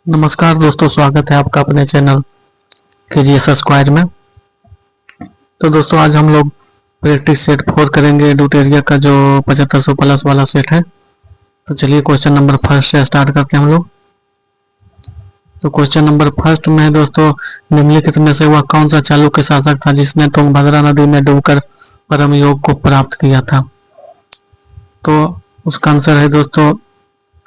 नमस्कार दोस्तों, स्वागत है आपका अपने चैनल KGS स्क्वायर में। तो दोस्तों आज हम लोग प्रैक्टिस सेट 4 करेंगे ड्यूटेरिया का जो 7500 प्लस वाला सेट है। तो चलिए क्वेश्चन नंबर फर्स्ट से स्टार्ट करते हैं हम लोग। तो क्वेश्चन नंबर फर्स्ट में है दोस्तों, निम्नलिखित में से वह कौन सा चालुक्य शासक था जिसने तुंगभद्रा नदी में डूबकर परम योग को प्राप्त किया था। तो उसका आंसर है दोस्तों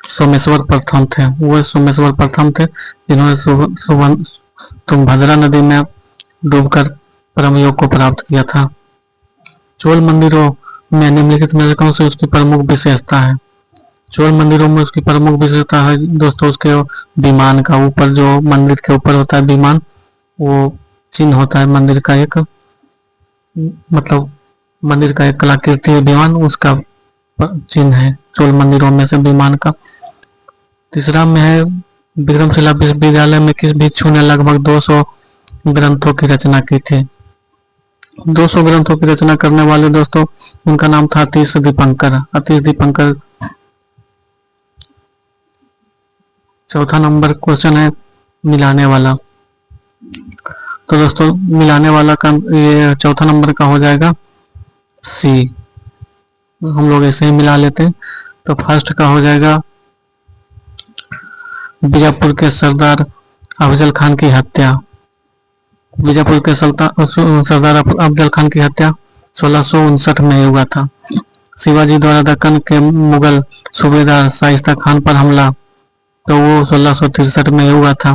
सोमेश्वर प्रथम थे। वो सोमेश्वर प्रथम थे जिन्होंने तुंगभद्रा नदी में डूबकर परम योग को प्राप्त किया था। चोल मंदिरों में निम्नलिखित में से कौन सी उसकी प्रमुख विशेषता है। चोल मंदिरों में उसकी प्रमुख विशेषता है दोस्तों उसके विमान का, ऊपर जो मंदिर के ऊपर होता है विमान, वो चिन्ह होता है मंदिर का, एक मतलब मंदिर का एक कलाकृति विमान, उसका चिन्ह है चोल मंदिरों में से विमान का। तीसरा में है विक्रमशिला विश्वविद्यालय में किस भिक्षु ने लगभग 200 ग्रंथों की रचना की थी। 200 ग्रंथों की रचना करने वाले दोस्तों उनका नाम था अतीश दीपंकर। अतीश दीपंकर। चौथा नंबर क्वेश्चन है मिलाने वाला। तो दोस्तों मिलाने वाला का ये चौथा नंबर का हो जाएगा सी। हम लोग ऐसे ही मिला लेते हैं। तो फर्स्ट का हो जाएगा बीजापुर के सरदार अफजल खान की हत्या। बीजापुर के सरदार अफजल खान की हत्या 1659 में हुआ था। शिवाजी द्वारा दक्कन के मुगल सूबेदार शाइस्ता खान पर हमला, तो वो 1663 में हुआ था।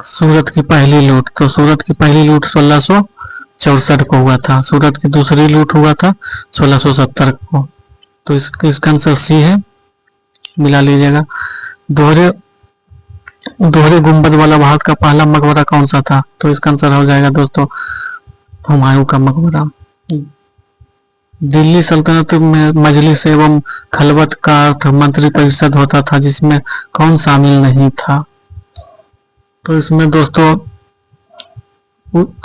सूरत की पहली लूट, तो सूरत की पहली लूट 1664 को हुआ था। सूरत की दूसरी लूट हुआ था 1670 को। तो इसका आंसर सी है, मिला लीजिएगा। दोहरे गुंबद वाला भारत का पहला मकबरा कौन सा था। तो इसका आंसर हो जाएगा दोस्तों हुमायूं का मकबरा। दिल्ली सल्तनत में मजलिस एवं खलवत का अर्थ मंत्री परिषद होता था, जिसमें कौन शामिल नहीं था। तो इसमें दोस्तों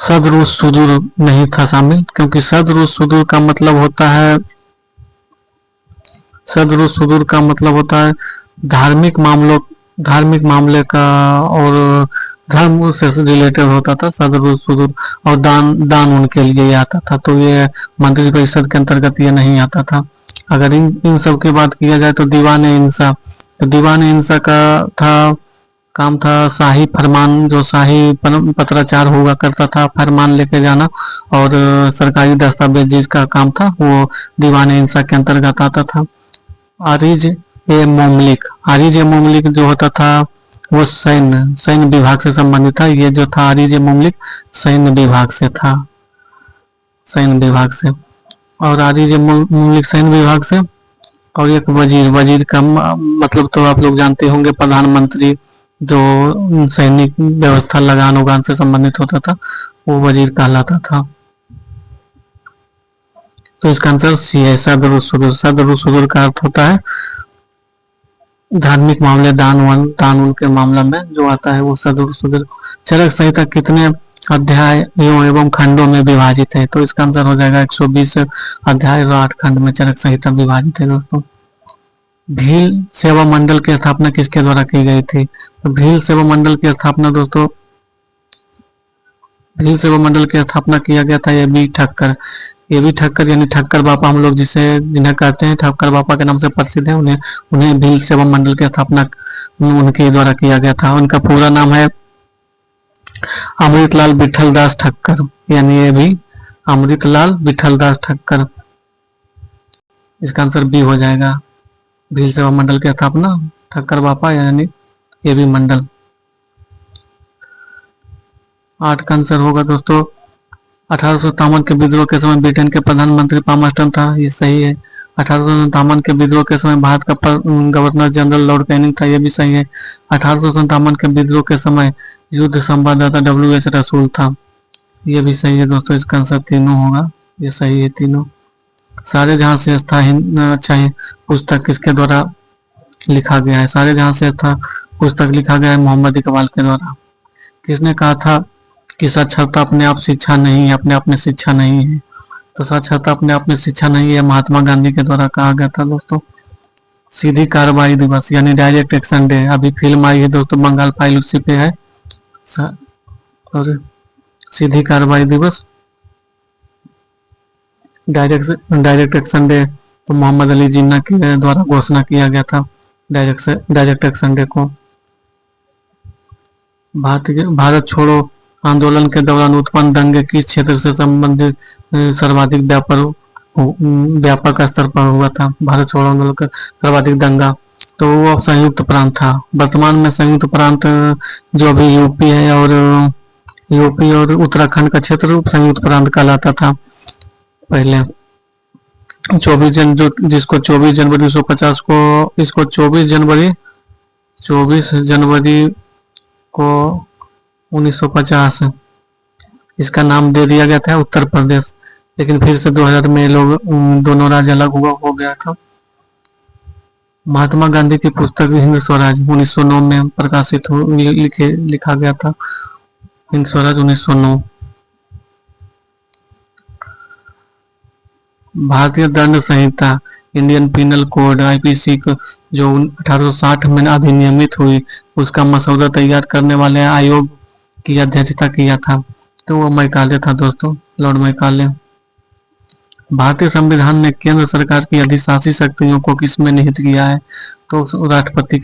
सदरुस सुदूर नहीं था शामिल, क्योंकि सदरुस सुदूर का मतलब होता है, सदरुस सुदूर का मतलब होता है धार्मिक मामले का, और धर्म से रिलेटेड होता था सदरुस सुदूर, और दान उनके लिए आता था। तो ये मंत्री परिषद के अंतर्गत ये नहीं आता था। अगर इन सब की बात किया जाए तो दीवान इंसा, तो दीवान इंसा का काम था शाही फरमान, जो शाही पत्राचार हुआ करता था, फरमान लेके जाना, और सरकारी दस्तावेज जिसका काम था वो दीवान इंसा के अंतर्गत आता था। आरिज ए मोमलिक जो होता था वो सैन्य विभाग से संबंधित था। ये जो था आरिज ए मोमलिक सैन्य विभाग से था, सैन्य विभाग से। और आरिज ए मोमलिक सैन्य विभाग से। और एक वजीर का मतलब तो आप लोग जानते होंगे, प्रधानमंत्री, जो सैनिक व्यवस्था लगान उगान से संबंधित होता था, वो वजीर कहलाता था। तो इसका आंसर सी है, सदरुस सुदूर। सदरुस सुदूर का अर्थ होता है धार्मिक मामले, दान उनके मामला में जो आता है वो सदरुस सुदूर। चरक संहिता कितने अध्यायों एवं खंडों में विभाजित है। तो इसका आंसर हो जाएगा 120 अध्याय और 8 खंड में चरक संहिता विभाजित है दोस्तों। भील सेवा मंडल की स्थापना किसके द्वारा की गई थी। तो भील सेवा मंडल की स्थापना दोस्तों, भील सेवा मंडल की स्थापना किया गया था A.B. ठक्कर। A.B. ठक्कर यानी ठक्कर बापा हम लोग जिन्हें कहते हैं, ठक्कर बापा के नाम से प्रसिद्ध है। उन्हें भील सेवा मंडल की स्थापना उनके द्वारा किया गया था। उनका पूरा नाम है अमृतलाल विठल दास ठक्कर, यानी ये भी अमृतलाल विठल दास ठक्कर। इसका आंसर बी हो जाएगा। भील सेवा मंडल की स्थापना ठक्कर बापा यानी A.B. मंडल। 8 का आंसर होगा दोस्तों 1857 के विद्रोह के समय ब्रिटेन के प्रधानमंत्री पामस्टन था। ये सही है। 1857 के विद्रोह के समय भारत का गवर्नर जनरल लॉर्ड कैनिंग था। ये भी सही है। 1857 के विद्रोह के समय युद्ध संवाददाता W.H. रसूल था। ये भी सही है दोस्तों। इसका आंसर तीनों होगा, ये सही है तीनों। सारे जहां से था अच्छा है पुस्तक किसके द्वारा लिखा गया है। सारे जहां से था पुस्तक लिखा गया है मोहम्मद इकबाल के द्वारा। किसने कहा था कि साक्षरता अपने आप शिक्षा नहीं है, अपने आप में शिक्षा नहीं है। तो साक्षरता अपने आप में शिक्षा नहीं है, महात्मा गांधी के द्वारा कहा गया था दोस्तों। सीधी कार्रवाई दिवस यानी डायरेक्ट एक्शन डे। अभी फिल्म आई है दोस्तों, बंगाल फाइल, उसी पे है। और सीधी कार्रवाई दिवस, डायरेक्ट एक्शन डे तो मोहम्मद अली जिन्ना के द्वारा घोषणा किया गया था डायरेक्ट एक्शन डे को। भारत छोड़ो आंदोलन के दौरान उत्पन्न दंगे किस क्षेत्र से संबंधित सर्वाधिक व्यापक स्तर पर हुआ था? भारत छोड़ो आंदोलन का सर्वाधिक दंगा तो वो संयुक्त प्रांत था। वर्तमान में संयुक्त प्रांत जो अभी यूपी और उत्तराखंड का क्षेत्र संयुक्त प्रांत कहलाता था पहले। 24 जनवरी 1950 को, इसको 24 जनवरी को 1950 इसका नाम दे दिया गया था उत्तर प्रदेश। लेकिन फिर से 2000 में लोग दोनों राज्य अलग हो गया था। महात्मा गांधी की पुस्तक हिंद स्वराज 1909 में प्रकाशित लिखा गया था। हिंद स्वराज 1909। भारतीय दंड संहिता इंडियन पिनल कोड आईपीसी जो 1860 में अधिनियमित हुई, उसका मसौदा तैयार करने वाले आयोग की अध्यक्षता किया था तो वो मैकाले था दोस्तों, लॉर्ड मैकाले। भारतीय संविधान ने केंद्र सरकार की अधिशासी शक्तियों को किसमें निहित किया है? तो राष्ट्रपति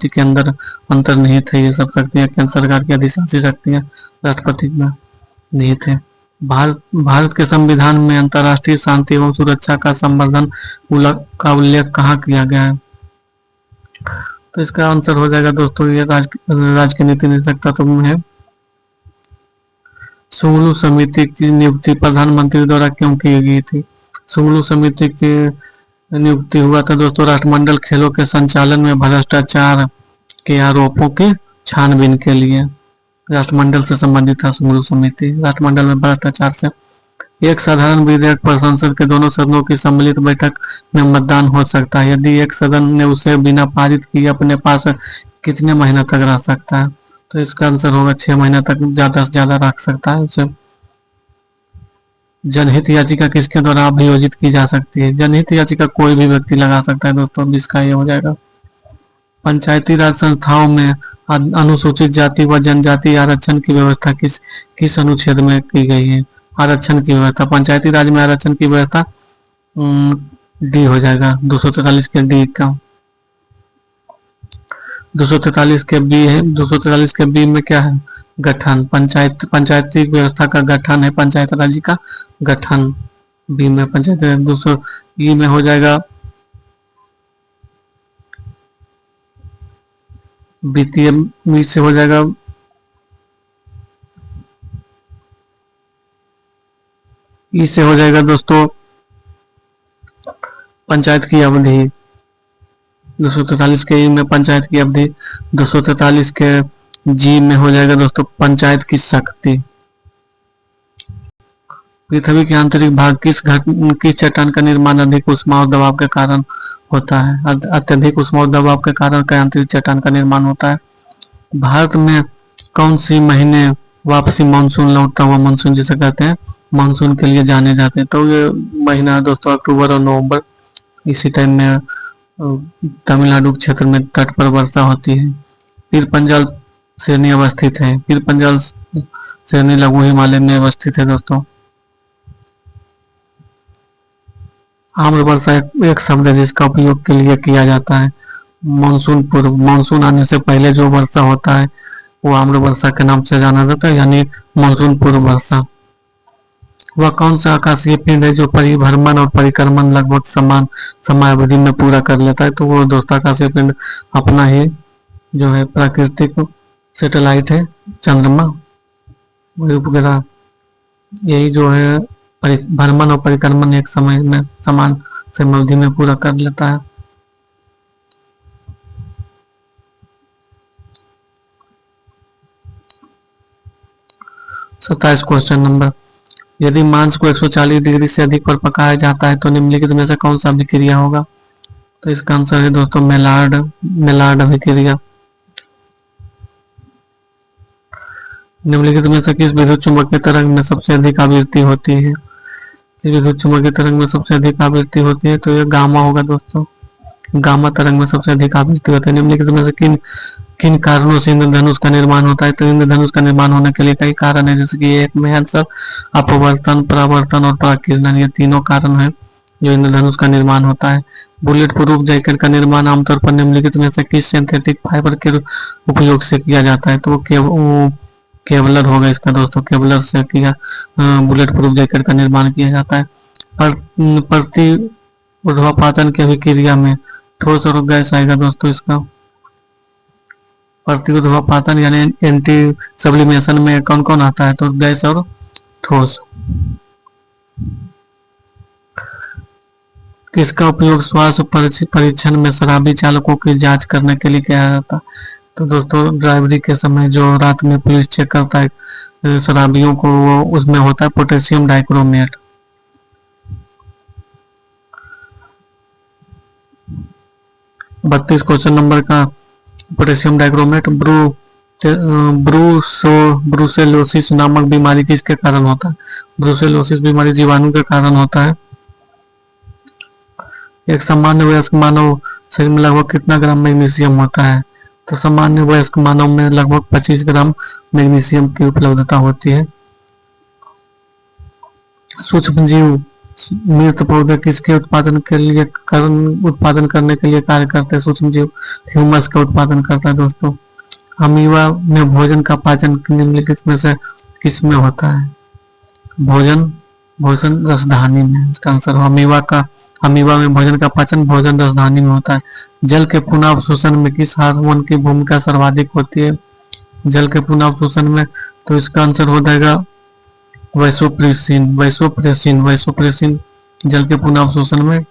के अंदर अंतर्निहित है ये सब शक्तियां। केंद्र सरकार की अधिशासी शक्तियां राष्ट्रपति में निहित है। भारत के संविधान में अंतर्राष्ट्रीय शांति एवं सुरक्षा का संवर्धन का उल्लेख कहाँ किया गया है? तो इसका आंसर हो जाएगा दोस्तों ये राज्य की नीति निदेशक तत्व में है। सुंगलू समिति की नियुक्ति प्रधानमंत्री द्वारा क्यों की गई थी? सुंगलू समिति की नियुक्ति हुआ था दोस्तों राष्ट्रमंडल खेलों के संचालन में भ्रष्टाचार के आरोपों की छानबीन के लिए। राष्ट्रमंडल से संबंधित था सुंगलू समिति। राष्ट्रमंडल में भ्रष्टाचार से एक साधारण विधेयक पर संसद के दोनों सदनों की सम्मिलित बैठक में मतदान हो सकता है। यदि एक सदन ने उसे बिना पारित किए अपने पास कितने महीने तक रख सकता है? तो इसका आंसर होगा 6 महीने तक ज्यादा से ज्यादा रख सकता है उसे। जनहित याचिका किसके द्वारा अभियोजित की जा सकती है? जनहित याचिका कोई भी व्यक्ति लगा सकता है दोस्तों, जिसका ये हो जाएगा। पंचायती राज संस्थाओं में अनुसूचित जाति व जनजाति आरक्षण की व्यवस्था किस अनुच्छेद में की गई है? आरक्षण की व्यवस्था, पंचायती राज में आरक्षण की व्यवस्था डी हो जाएगा 243 के डी का। 243 के बी है। 243 के बी में क्या है? गठन, पंचायती व्यवस्था का गठन है, पंचायत राज का गठन बी में पंचायत। 200 ई में हो जाएगा वित्तीय, बी से हो जाएगा ई से हो जाएगा दोस्तों पंचायत की अवधि। 243 के ई में पंचायत की अवधि। 243 के जी में हो जाएगा दोस्तों पंचायत की शक्ति। पृथ्वी के आंतरिक भाग किस चट्टान का निर्माण अधिक ऊष्मा और दबाव के कारण होता है? अत्यधिक ऊष्मा और दबाव के कारण का आंतरिक चट्टान का निर्माण होता है। भारत में कौन सी महीने वापसी मानसून लौटता हुआ मानसून जिसे कहते हैं मानसून के लिए जाने जाते हैं? तो ये महीना दोस्तों अक्टूबर और नवंबर। इसी टाइम में तमिलनाडु क्षेत्र में तट पर वर्षा होती है। पीर पंजाल श्रेणी अवस्थित है। पीर पंजाल श्रेणी लघु हिमालय में अवस्थित है दोस्तों। आम्र वर्षा एक शब्द है जिसका उपयोग के लिए किया जाता है मानसून पूर्व। मानसून आने से पहले जो वर्षा होता है वो आम्र वर्षा के नाम से जाना जाता है, यानी मानसून पूर्व वर्षा। वह कौन सा आकाशीय पिंड है जो परिभ्रमण और परिक्रमण लगभग समान समयावधि में पूरा कर लेता है? तो वो दोस्तों आकाशीय पिंड अपना ही जो है प्राकृतिक सैटेलाइट है चंद्रमा, वही उपग्रह। यही जो है भ्रमण और परिक्रमण एक समय में समान समयावधि में पूरा कर लेता है। 27 क्वेश्चन नंबर, यदि मांस को 140 डिग्री से अधिक पर पकाया जाता है तो निम्नलिखित में से कौन सा अभिक्रिया होगा? तो इसका आंसर है दोस्तों मेलार्ड अभिक्रिया। निम्नलिखित में से किस विद्युत चुम्बकीय तरंग में सबसे अधिक आवृत्ति होती है? किस विद्युत चुम्बकीय तरंग में सबसे अधिक आवृत्ति होती है? तो ये गामा होगा दोस्तों। गामा तरंग में सबसे अधिक आवृत्ति होता है। निम्नलिखित में से किन किन कारणों से इंद्रधनुष का निर्माण होता है? तो इंद्रधनुष का निर्माण होने के लिए कई कारण है, जैसे कि एक में आंसर अपवर्तन, परावर्तन और पराकीर्णन, ये तीनों कारण है जो इंद्रधनुष का निर्माण होता है। बुलेट प्रूफ जैकेट का निर्माण आमतौर पर निम्नलिखित में से किस सिंथेटिक फाइबर के उपयोग से किया जाता है? तो वो केवलर होगा इसका दोस्तों, केवलर से किया बुलेट प्रूफ जैकेट का निर्माण किया जाता है। प्रति ऊर्ध्वापातन की अभिक्रिया में ठोस और गैस आएगा दोस्तों इसका। प्रति ऊर्ध्वापातन यानी एंटी सब्लिमेशन में कौन कौन आता है? तो गैस और ठोस। किसका उपयोग स्वास्थ्य परीक्षण में शराबी चालकों की जांच करने के लिए किया जाता है? तो दोस्तों ड्राइवरी के समय जो रात में पुलिस चेक करता है शराबियों को, वो उसमें होता है पोटेशियम डाइक्रोमेट। 32 क्वेश्चन नंबर का पोटेशियम डाइक्रोमेट। ब्रूसेलोसिस नामक बीमारी किसके कारण होता है? ब्रूसेलोसिस बीमारी जीवाणु के कारण होता है। एक सामान्य वयस्क मानव शरीर में लगभग कितना ग्राम मैग्नीशियम होता है? तो सामान्य वयस्क मानव में लगभग 25 ग्राम मैग्नीशियम की उपलब्धता होती है। सूक्ष्म जीव मृत पौधे किसके उत्पादन करने के लिए कार्य करते हैं? सूक्ष्म जीव ह्यूमस का उत्पादन करता है दोस्तों। अमीबा में भोजन का पाचन निम्नलिखित में से किसमें होता है? भोजन रसधानी में, इसका आंसर हो अमीबा में भोजन का पाचन भोजन रसधानी में होता है। जल के पुनःअवशोषण में किस हार्मोन की भूमिका सर्वाधिक होती है? जल के पुनःअवशोषण में तो इसका आंसर हो जाएगा वैसोप्रेसिन जल के पुनःअवशोषण में